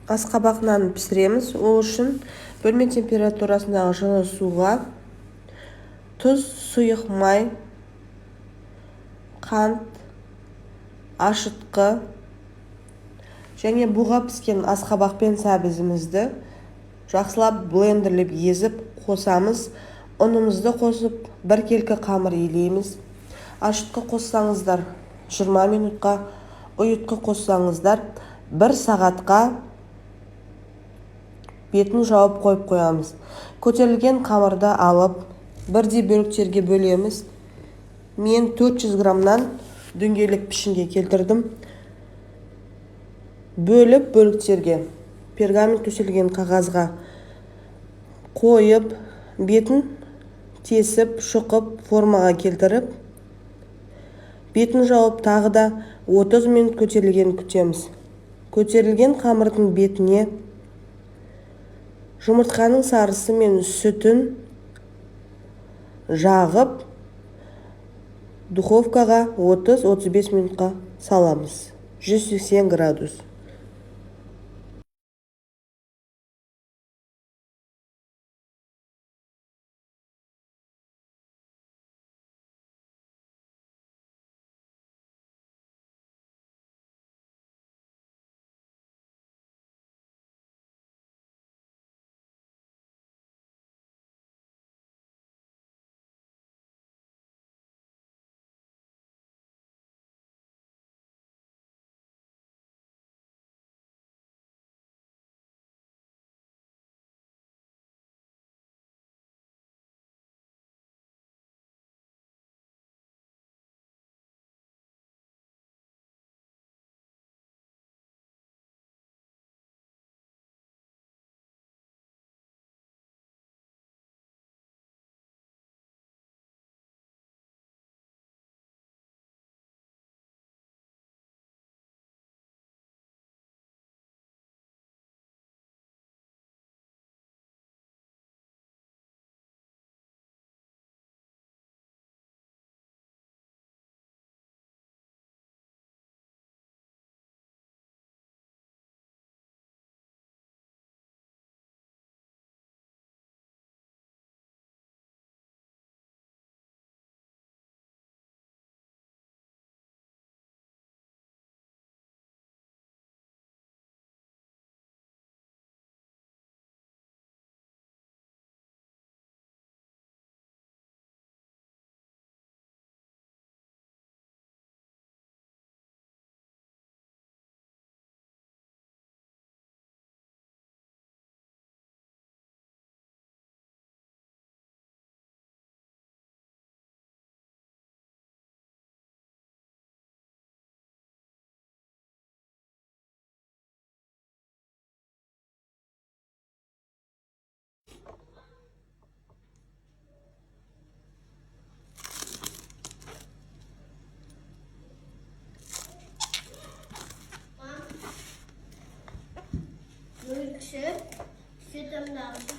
Асқабақ нанын пісіреміз. Ол үшін бөлме температурасындағы жылы суға тұз, сұйық май, қант, ашытқы және буға піскен асқабақ пен сәбізімізді жақсылап блендерлеп езіп қосамыз. Ұнымызды қосып, бір келкі қамыр илейміз. Ашытқы қоссаңыздар 20 минутқа, ұйытқы қоссаңыздар 1 сағатқа бетін жауып қойып қоямыз. Көтерілген қамырды алып, бірдей бөліктерге бөлеміз. Мен 400 граммнан дөңгелек пішінге келтірдім. Бөліп бөліктерге пергамент төселген қағазға қойып, бетін тесіп, шұқып, формаға келтіріп, бетін жауып тағы да 30 минут көтерілген күтеміз. Көтерілген қамырдың бетіне жұмыртқаның сарысы мен сүтін жағып, духовкаға 30-35 минутқа саламыз. 180 градус. Sütüm lazım.